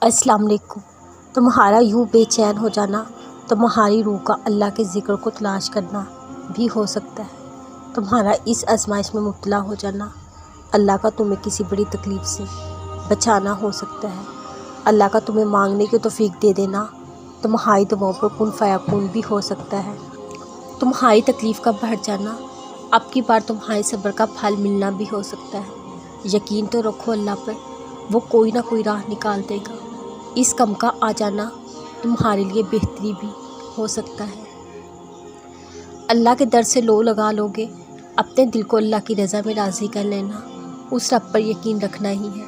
السلام علیکم۔ تمہارا یوں بے چین ہو جانا، تمہاری روح کا اللہ کے ذکر کو تلاش کرنا بھی ہو سکتا ہے۔ تمہارا اس آزمائش میں مبتلا ہو جانا، اللہ کا تمہیں کسی بڑی تکلیف سے بچانا ہو سکتا ہے۔ اللہ کا تمہیں مانگنے کی توفیق دے دینا تمہاری دعاؤں پر کن فیکون بھی ہو سکتا ہے۔ تمہاری تکلیف کا بڑھ جانا، اب کی بار تمہارے صبر کا پھل ملنا بھی ہو سکتا ہے۔ یقین تو رکھو اللہ پر، وہ کوئی نہ کوئی راہ نکال دے گا۔ اس کم کا آ جانا تمہارے لیے بہتری بھی ہو سکتا ہے۔ اللہ کے در سے لگا لو گے، اپنے دل کو اللہ کی رضا میں راضی کر لینا، اس رب پر یقین رکھنا ہی ہے،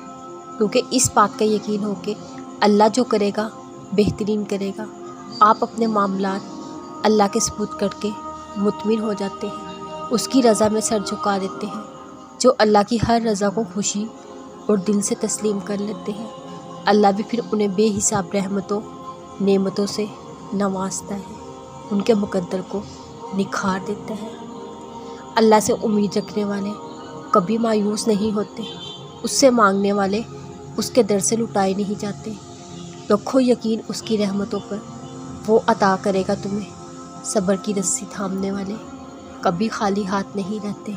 کیونکہ اس بات کا یقین ہو کہ اللہ جو کرے گا بہترین کرے گا۔ آپ اپنے معاملات اللہ کے سپرد کر کے مطمئن ہو جاتے ہیں، اس کی رضا میں سر جھکا دیتے ہیں۔ جو اللہ کی ہر رضا کو خوشی اور دل سے تسلیم کر لیتے ہیں، اللہ بھی پھر انہیں بے حساب رحمتوں نعمتوں سے نوازتا ہے، ان کے مقدر کو نکھار دیتا ہے۔ اللہ سے امید رکھنے والے کبھی مایوس نہیں ہوتے، اس سے مانگنے والے اس کے در سے لٹائے نہیں جاتے۔ رکھو یقین اس کی رحمتوں پر، وہ عطا کرے گا تمہیں۔ صبر کی رسی تھامنے والے کبھی خالی ہاتھ نہیں رہتے۔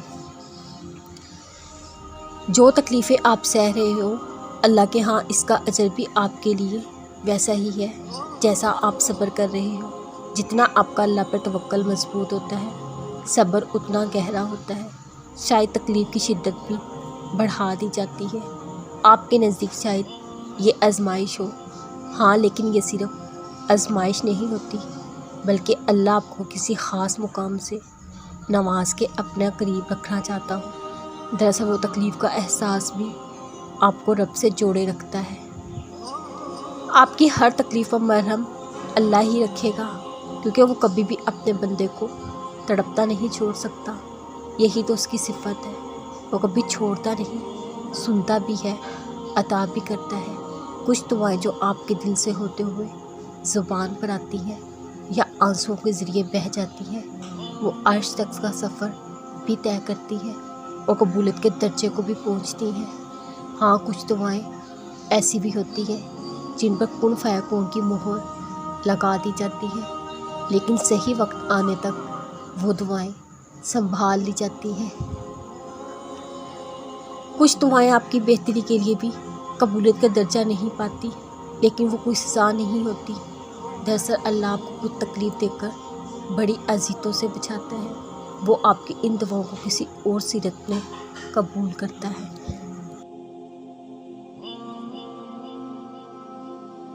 جو تکلیفیں آپ سہ رہے ہو، اللہ کے ہاں اس کا اجر بھی آپ کے لیے ویسا ہی ہے جیسا آپ صبر کر رہے ہو۔ جتنا آپ کا اللہ پر توکل مضبوط ہوتا ہے، صبر اتنا گہرا ہوتا ہے۔ شاید تکلیف کی شدت بھی بڑھا دی جاتی ہے۔ آپ کے نزدیک شاید یہ آزمائش ہو، ہاں، لیکن یہ صرف آزمائش نہیں ہوتی، بلکہ اللہ آپ کو کسی خاص مقام سے نواز کے اپنے قریب رکھنا چاہتا ہو۔ دراصل وہ تکلیف کا احساس بھی آپ کو رب سے جوڑے رکھتا ہے۔ آپ کی ہر تکلیف پر مرہم اللہ ہی رکھے گا، کیونکہ وہ کبھی بھی اپنے بندے کو تڑپتا نہیں چھوڑ سکتا۔ یہی تو اس کی صفت ہے، وہ کبھی چھوڑتا نہیں، سنتا بھی ہے، عطا بھی کرتا ہے۔ کچھ دعائیں جو آپ کے دل سے ہوتے ہوئے زبان پر آتی ہیں یا آنسوؤں کے ذریعے بہہ جاتی ہیں، وہ عرش تک کا سفر بھی طے کرتی ہیں اور قبولیت کے درجے کو بھی پہنچتی ہیں۔ ہاں، کچھ دعائیں ایسی بھی ہوتی ہیں جن پر کن فیکون کی مہر لگا دی جاتی ہے، لیکن صحیح وقت آنے تک وہ دعائیں سنبھال لی جاتی ہیں۔ کچھ دعائیں آپ کی بہتری کے لیے بھی قبولیت کا درجہ نہیں پاتی، لیکن وہ کوئی سزا نہیں ہوتی۔ دراصل اللہ آپ کو کچھ تکلیف دے کر بڑی اذیتوں سے بچاتا ہے۔ وہ آپ کی ان دعاؤں کو کسی اور صورت میں قبول کرتا ہے۔